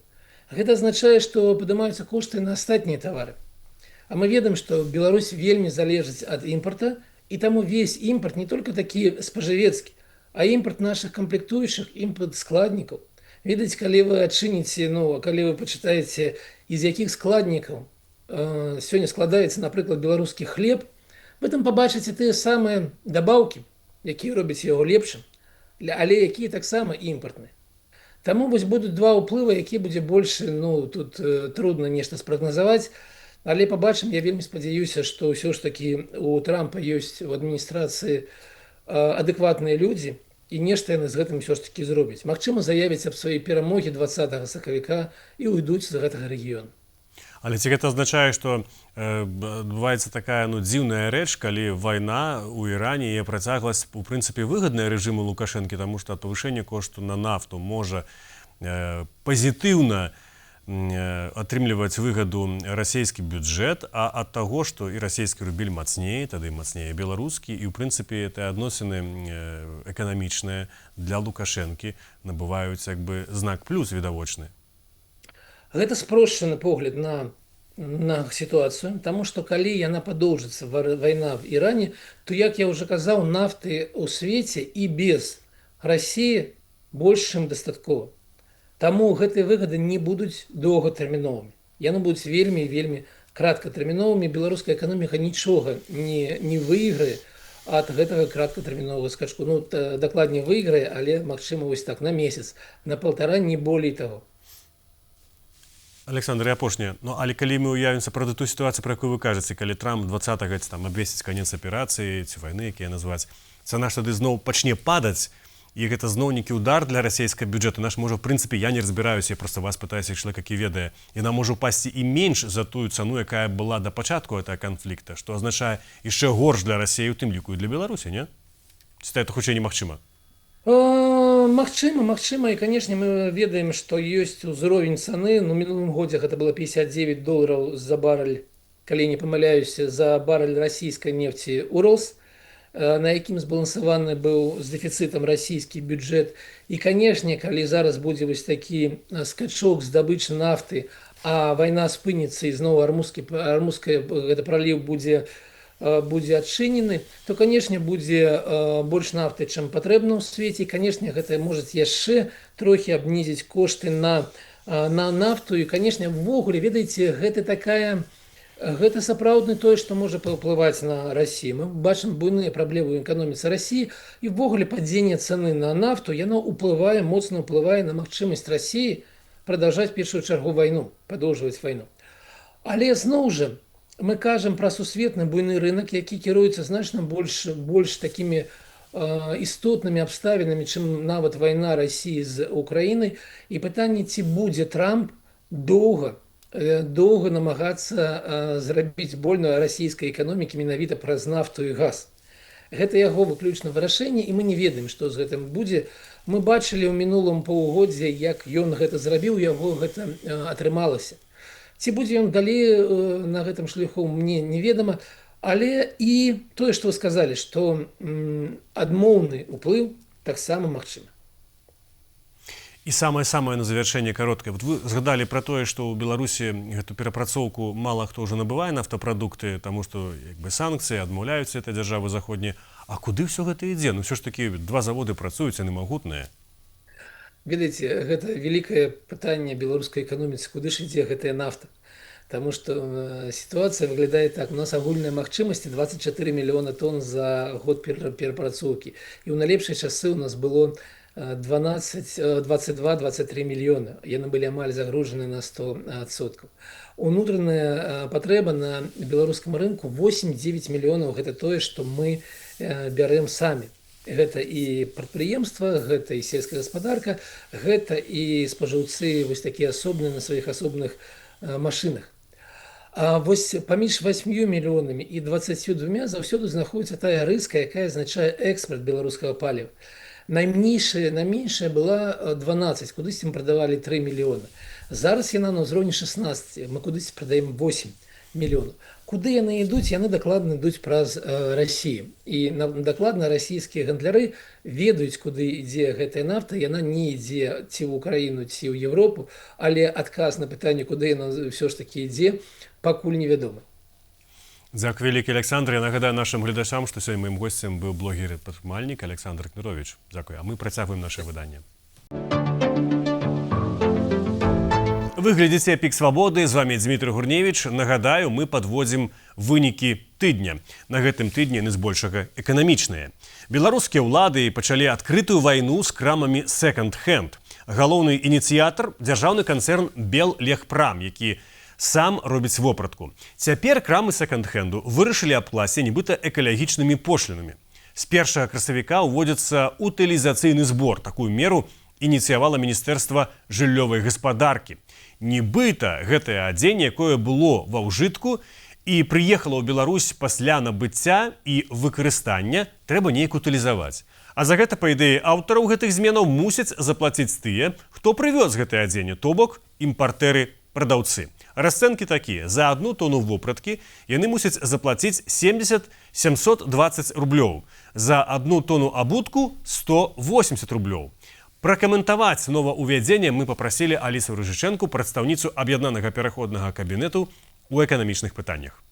гэта азначае, што падымаюцца кошты на астатнія тавары. А мы ведаем, што Беларусь вельмі залежыць ад імпарта, і таму весь імпарт не толькі такі спажывецкі, а імпарт нашых камплектуючых, імпарт складнікаў. Відаць, калі вы адчыніце, калі вы пачытаеце, з якіх складнікаў сёння складаецца, напрыклад, беларускі хлеб, вы там пабачыце тыя самыя дабаўкі, якія робяць яго лепшым, але якія таксама імпартныя. Таму вось будуць два ўплывы, які будзе больш, тут трудна нешта спрагназаваць, але пабачым, я вельмі спадзяюся, што ўсё ж такі у Трампа ёсць у адміністрацыі адэкватныя людзі, і нешта яны з гэтым ўсё ж такі зробяць. Магчыма, заявяць аб сваёй перамогі 20 сакавіка і уйдуць з гэтага рэгіёну. Але ці гэта азначае, што адбываецца такая дзіўная рэч, калі вайна ў Іране яе працягласць у прынцыпе выгадная рэжыму Лукашэнкі, таму што павышэнне кошту на нафту можа пазітыўна атрымліваць выгаду расійскі бюджэт, а ад таго, што і расійскі рубель мацнее, тады мацнее беларускі, і ў прынцыпе гэтыя адносіны эканамічныя для Лукашэнкі набываюць як бы знак плюс відавочны. Гэта спрошчаны погляд на сітуацыю, таму што калі яна падоўжыцца, вайна в Іране, то, як я ўжо казаў, нафты ў свеце і без Расіі больш, чым дастаткова. Таму гэтыя выгады не будуць доўгатэрміновымі. Яны будуць вельмі і вельмі краткатэрміновымі. Беларуская эканоміка нічога не выйграе ад гэтага краткатэрміновага скачку. Ну, дакладней выйграе, але, магчыма, вось так, на месяц, на паўтара, не болей таго. Александр, і апошняе. Ну, але калі мы ўявімся пра ту сітуацыю, пра якую вы кажаце, калі Трамп 20-го там абвесціць канец аперацыі ці вайны, якія назваць, цана ж тады зноў пачне падаць, і гэта зноў нейкі удар для расійскага бюджэту. Наш можа, в прынцыпе, я не разбіраюся, я проста вас пытаюся, як чалавек, які ведае, яна можа ўпасці і менш за тую цану, якая была да пачатку гэтага канфлікта, што азначае яшчэ горш для Расіі, у тым ліку і для Беларусі, не? Ці гэта хутчэй немагчыма? Магчыма, і, канешне, мы ведаем, што ёсць узровень цаны. Ну, мінулым годзе гэта было $59 за барэль, калі не памыляюся, за барэль расійскай нефці «Уралс», на якім збалансаваны быў з дэфіцытам расійскі бюджэт. І, канешне, калі зараз будзе вось такі скачок здабычы нафты, а вайна спыніцца і зноў армузскі праліў будзе адчынены, то, канешне, будзе больш нафты, чым патрэбна ў свеце. І, канешне, гэта можа яшчэ трохі абнізіць кошты на нафту. І, канешне, ввогуле, ведаеце, гэта сапраўдна тое, што можа паўплываць на Расію. Мы бачым буйныя праблемы ў эканоміцы Расіі, і ўвогуле падзенне цаны на нафту, яно моцна ўплывае на магчымасць Расіі прадаўжаць першую чаргу вайну, падоўжваць вайну. Але зноў жа, мы кажам пра сусветны буйны рынок, які кіруецца значна больш такімі істотнымі абставінамі, чым нават вайна Расіі з Украінай. І пытанне, ці будзе Трамп доўга намагацца зрабіць больно расійскай эканомікі менавіта праз нафту і газ. Гэта яго выключна вырашэнне, і мы не ведаем, што з гэтым будзе. Мы бачылі ў мінулым паўгоддзі, як ён гэта зрабіў, яго гэта атрымалася. Ці будзе ён далей на гэтым шляху, мне неведама, але і тое, што вы сказалі, што адмоўны ўплыў таксама магчымы. І самае-самае на завяршэнне кароткае. Вот вы згадалі пра тое, што ў Беларусі гэту перапрацоўку мала хто ўжо набывае нафтапрадукты, таму што санкцыі адмаўляюцца этой дзяржавы заходняй. А куды ўсё гэта ідзе? Ну, ўсё ж такі два заводы працуюць, яны магутныя. Ведаеце, гэта вялікае пытанне беларускай эканоміцы, куды ж ідзе гэтая нафта. Таму што сітуацыя выглядае так. У нас агульныя магчымасці 24 мільёна тонн за год перапрацоўкі. І ў найлепшыя часы у нас было 22-23 мільёны. Яны былі амаль загружаны на 100%. Унутраная патрэба на беларускам рынку 8-9 мільёнаў. Гэта тое, што мы бярэм самі. Гэта і прадпрыемства, гэта і сельская гаспадарка, гэта і спажыўцы вось такія асобныя на сваіх асобных машынах. А вось паміж 8 мільёнамі і 22 заўсёды знаходзіцца тая рыска, якая азначае экспарт беларускага паліва. Найменшая была 12, кудысьці мы прадавалі 3 мільёны. Зараз яна на ўзроўні 16, мы кудысьці прадаем 8 мільёнаў. Куды яны ідуць? Яны дакладна ідуць праз Расію. І дакладна расійскія гандляры ведаюць, куды ідзе гэтая нафта. Яна не ідзе ці ў Украіну, ці ў Еўропу, але адказ на пытанне, куды яна ўсё ж такі ідзе, пакуль невядома. Дзякуй вялікі, Александр. Я нагадаю нашым гледачам, што сёння маім госцем быў блогер і прадпрымальнік Александр Кныровіч. Дзякуй. А мы працягваем наше выданне. Вы глядзіце «Пік свабоды», з вами Дмітрый Гурневіч. Нагадаю, мы падводзім вынікі тыдня. На гэтым тыдні яны збольшага эканамічныя. Беларускія ўлады пачалі адкрытую вайну з крамамі «Секонд-хенд». Галоўны ініцыятар – дзяржаўны канцэрн «Беллегпрам», які сам робіць вопратку. Цяпер крамы секонд-хенду вырашылі абкласці нібыта экалагічнымі пошлінамі. С 1 красавіка ўводзіцца утылізацыйны збор. Такую меру ініцыявала Міністэрства жыллёвай гаспадаркі. Нібыта гэтае адзенне, якое было ва ўжытку і прыехала ў Беларусь пасля набыцця і выкарыстання, трэба неяк утылізаваць. А за гэта, па ідэі аўтараў гэтых зменаў, мусяць заплаціць тыя, хто прывёз гэтае адзенне, то бок імпартэры-прадаўцы. Расцэнкі такія. За 1 тону вопраткі яны мусяць заплаціць 70-720 рублёў. За 1 тону абутку 180 рублёў. Пракаментаваць новаўвядзенне мы папрасілі Алісу Рыжычэнку, прадстаўніцу аб'яднанага пераходнага кабінету ў эканамічных пытаннях.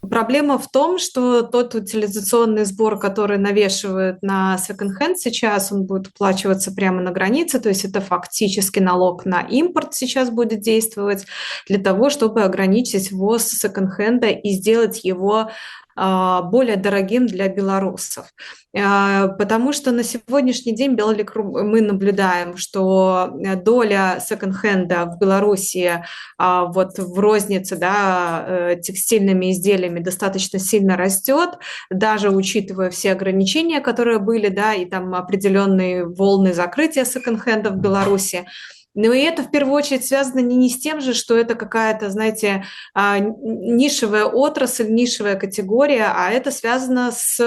Проблема в том, что тот утилизационный сбор, который навешивают на секонд-хенд сейчас, он будет уплачиваться прямо на границе, то есть это фактически налог на импорт сейчас будет действовать для того, чтобы ограничить ввоз секонд-хенда и сделать его более дорогим для белорусов. Потому что на сегодняшний день мы наблюдаем, что доля секонд-хенда в Беларуси вот в рознице, да, текстильными изделиями достаточно сильно растет, даже учитывая все ограничения, которые были, да, и там определенные волны закрытия секонд-хенда в Беларуси. Но и это в первую очередь связано не с тем же, что это какая-то, знаете, нишевая отрасль, нишевая категория, а это связано с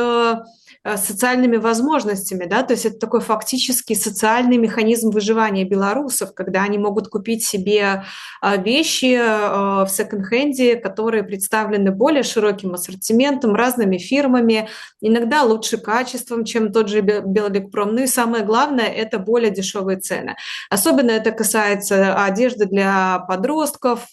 социальными возможностями, да, то есть это такой фактически социальный механизм выживания белорусов, когда они могут купить себе вещи в секонд-хенде, которые представлены более широким ассортиментом, разными фирмами, иногда лучше качеством, чем тот же Белэлекпром. Ну и самое главное, это более дешевые цены. Особенно это касается одежды для подростков,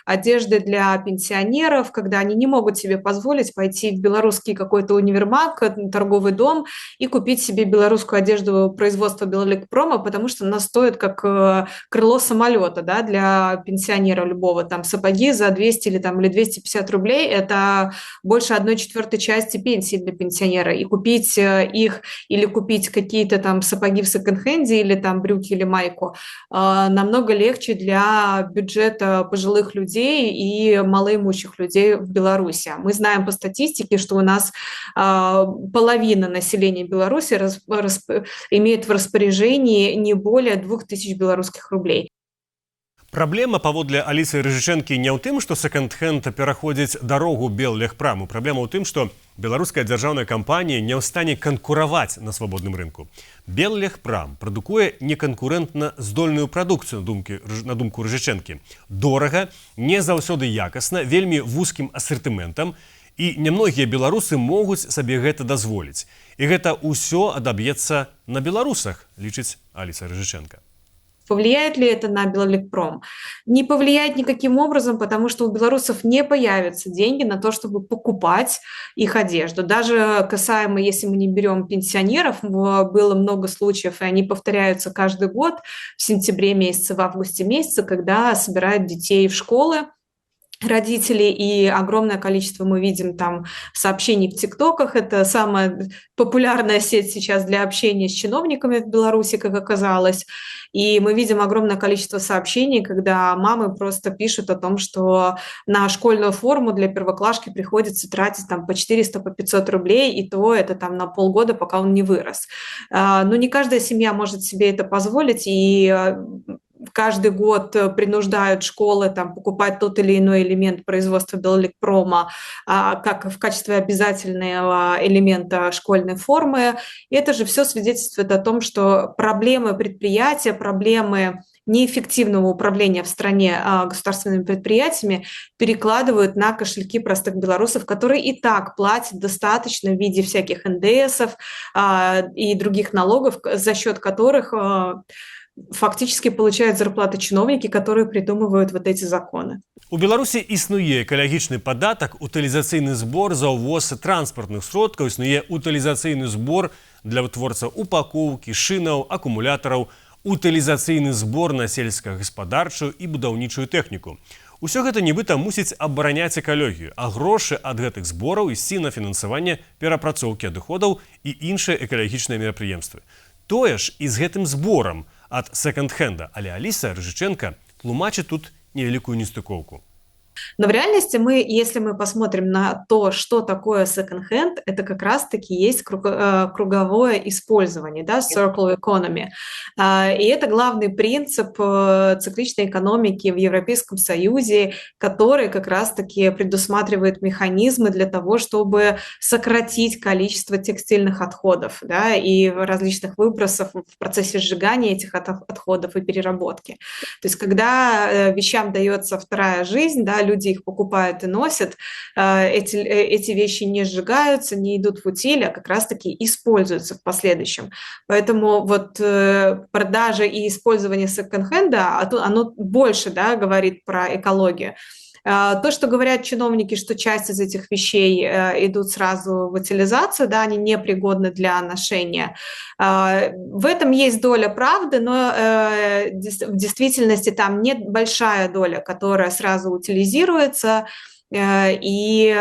одежды для пенсионеров, когда они не могут себе позволить пойти в белорусский какой-то универмаг, торговый дом и купить себе белорусскую одежду производства Белэлекпрома, потому что она стоит как крыло самолета, да, для пенсионера любого. Там сапоги за 200 или 250 рублей – это больше 1/4 части пенсии для пенсионера. И купить их или купить какие-то там сапоги в секонд-хенде или там брюки или майку намного легче для бюджета пожилых людей и малоимущих людей в Беларуси. Мы знаем по статистике, что у нас половина населения Беларуси имеет в распоряжении не более 2000 белорусских рублей. Праблема, паводле Алісы Рыжычэнкі, не ў тым, што секонд-хенд пераходзіць дарогу Беллегпраму. Праблема ў тым, што беларуская дзяржаўная кампанія не ў стане канкураваць на свабодным рынку. Беллегпрам прадукуе неканкурэнтна здольную прадукцыю, на думку Рыжычэнкі. Дорага, не заўсёды якасна, вельмі вузкім асартыментам, і немногія беларусы могуць сабе гэта дазволіць. І гэта ўсё адаб'ецца на беларусах, лічыць Аліса Рыжычэнка. Повлияет ли это на Белэлекпром? Не повлияет никаким образом, потому что у белорусов не появятся деньги на то, чтобы покупать их одежду. Даже касаемо, если мы не берем пенсионеров, было много случаев, и они повторяются каждый год в сентябре месяце, в августе месяце, когда собирают детей в школы, родители, и огромное количество мы видим там сообщений в ТикТоках. Это самая популярная сеть сейчас для общения с чиновниками в Беларуси, как оказалось. И мы видим огромное количество сообщений, когда мамы просто пишут о том, что на школьную форму для первоклашки приходится тратить там по 400, по 500 рублей, и то это там на полгода, пока он не вырос. Но не каждая семья может себе это позволить, и каждый год принуждают школы там, покупать тот или иной элемент производства Белэлекпрома как в качестве обязательного элемента школьной формы. И это же все свидетельствует о том, что проблемы предприятия, проблемы неэффективного управления в стране государственными предприятиями перекладывают на кошельки простых белорусов, которые и так платят достаточно в виде всяких НДСов и других налогов, за счет которых фактически получают зарплаты чиновники, которые придумывают вот эти законы. У Беларусі існуе экалагічны падатак, утылізацыйны збор за ўвоз транспартных сродкаў, існуе утылізацыйны збор для вытворцаў упакоўкі, шынаў, акумулятараў, утылізацыйны збор на сельскагаспадарчую і будаўнічую тэхніку. Усё гэта нібыта мусіць абараняць экалогію, а грошы ад гэтых збораў ісці на фінансаванне перапрацоўкі адыходаў і іншыя экалагічныя мерапрыемствы. Тое ж і з гэтым зборам ад секонд-хенда, але Аліса Рыжычэнка тлумачыць тут невялікую нестыкоўку. Но в реальности если мы посмотрим на то, что такое second-hand, это как раз-таки есть круговое использование, да, circular economy. И это главный принцип цикличной экономики в Европейском Союзе, который как раз-таки предусматривает механизмы для того, чтобы сократить количество текстильных отходов, да, и различных выбросов в процессе сжигания этих отходов и переработки. То есть когда вещам дается вторая жизнь, да, люди их покупают и носят, эти вещи не сжигаются, не идут в утиль, а как раз-таки используются в последующем. Поэтому вот продажа и использование секонд-хенда, оно больше, да, говорит про экологию. То, что говорят чиновники, что часть из этих вещей идут сразу в утилизацию, да, они непригодны для ношения. В этом есть доля правды, но в действительности там нет большая доля, которая сразу утилизируется, и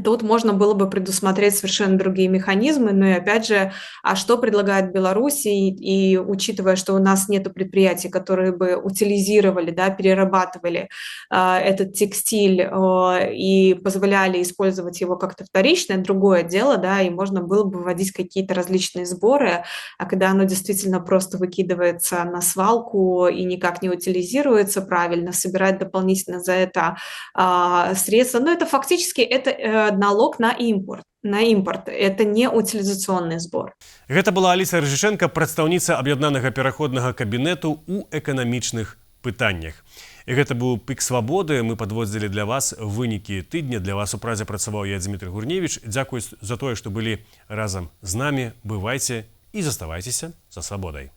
тут можно было бы предусмотреть совершенно другие механизмы. Ну и опять же, а что предлагает Беларусь? И учитывая, что у нас нет предприятий, которые бы утилизировали, да, перерабатывали этот текстиль и позволяли использовать его как-то вторично, это другое дело, да, и можно было бы вводить какие-то различные сборы, а когда оно действительно просто выкидывается на свалку и никак не утилизируется правильно, собирать дополнительно за это средства, но это фактически налог на импорт. Это не утилизационный збор. Гэта была Аліса Рыжышенко, прадстаўніца аб'яднанага пераходнага кабінету ў эканамічных пытаннях. І гэта быў пік свабоды. Мы падводзілі для вас вынікі тыдня. Для вас у празе працаваў я, Дмітрий Гурневіч. Дзякуй за тое, што былі разам з намі. Бывайце і заставайцеся за свабодай.